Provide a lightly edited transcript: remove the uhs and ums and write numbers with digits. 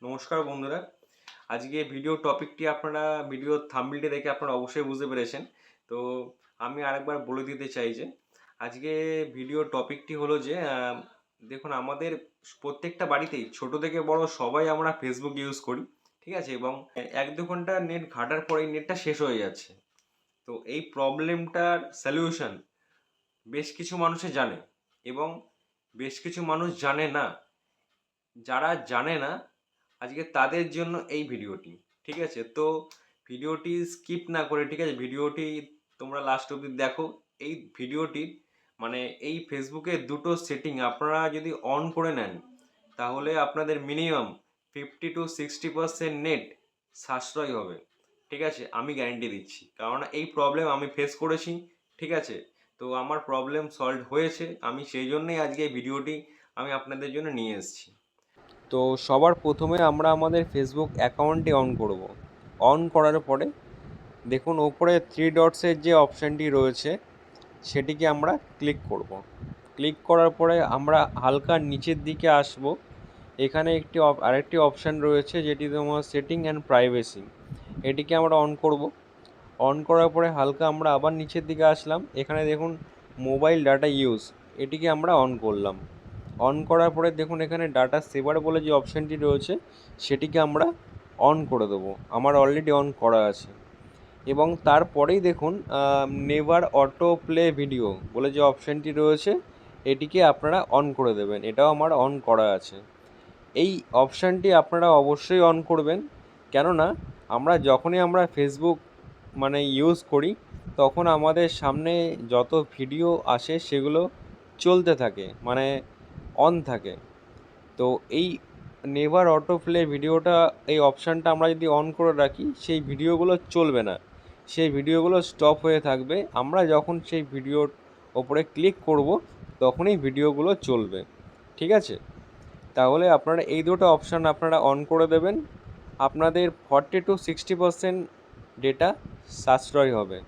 নমস্কার বন্ধুরা। আজকে ভিডিও টপিকটি আপনারা ভিডিওর থাম্বনেলটি দেখে আপনারা অবশ্যই বুঝতে পেরেছেন। তো আমি আরেকবার বলে দিতে চাই যে আজকে ভিডিও টপিকটি হলো যে দেখুন আমাদের প্রত্যেকটা বাড়িতেই ছোট থেকে বড় সবাই আমরা ফেসবুক ইউজ করি। ঠিক আছে? এবং ১-২ ঘন্টা নেট ঘাঁটার পরেই নেটটা শেষ হয়ে যাচ্ছে। তো এই প্রবলেমটার সলিউশন বেশ কিছু মানুষে জানে এবং বেশ কিছু মানুষ জানে না। যারা জানে না আজকে তাদের জন্য এই ভিডিওটি। ঠিক আছে? তো ভিডিওটি স্কিপ না করে, ঠিক আছে, ভিডিওটি তোমরা লাস্ট অবধি দেখো। এই ভিডিওটি মানে এই ফেসবুকের দুটো সেটিং আপনারা যদি অন করে নেন তাহলে আপনাদের মিনিমাম 50-60% নেট সাশ্রয় হবে। ঠিক আছে? আমি গ্যারেন্টি দিচ্ছি, কারণ এই প্রবলেম আমি ফেস করেছি। ঠিক আছে? তো আমার প্রবলেম সলভ হয়েছে, আমি সেই জন্যই আজকে এই ভিডিওটি আমি আপনাদের জন্য নিয়ে এসেছি। তো সবার প্রথমে আমরা আমাদের ফেসবুক অ্যাকাউন্টটি অন করব। অন করার পরে দেখুন ওপরে থ্রি ডটসের যে অপশানটি রয়েছে সেটিকে আমরা ক্লিক করব। ক্লিক করার পরে আমরা হালকা নিচের দিকে আসব। এখানে আরেকটি অপশান রয়েছে যেটি তোমার সেটিং অ্যান্ড প্রাইভেসি, এটিকে আমরা অন করব। অন করার পরে হালকা আমরা আবার নিচের দিকে আসলাম। এখানে দেখুন মোবাইল ডাটা ইউজ, এটিকে আমরা অন করলাম। অন করার পরে দেখুন এখানে ডাটা সেভার বলে যে অপশানটি রয়েছে সেটিকে আমরা অন করে দেবো। আমার অলরেডি অন করা আছে। এবং তারপরেই দেখুন নেভার অটো প্লে ভিডিও বলে যে অপশানটি রয়েছে এটিকে আপনারা অন করে দেবেন। এটাও আমার অন করা আছে। এই অপশানটি আপনারা অবশ্যই অন করবেন, কেননা যখনই আমরা ফেসবুক ইউজ করি তখন আমাদের সামনে যত ভিডিও আসে সেগুলো চলতে থাকে, অন থাকে। তো এই নেভার অটো প্লে ভিডিওটা, এই অপশানটা আমরা যদি অন করে রাখি সেই ভিডিওগুলো চলবে না, সেই ভিডিওগুলো স্টপ হয়ে থাকবে। আমরা যখন সেই ভিডিওর ওপরে ক্লিক করব তখনই ভিডিওগুলো চলবে। ঠিক আছে? তাহলে আপনারা এই দুটো অপশান আপনারা অন করে দেবেন, আপনাদের 40-60% ডেটা সাশ্রয় হবে।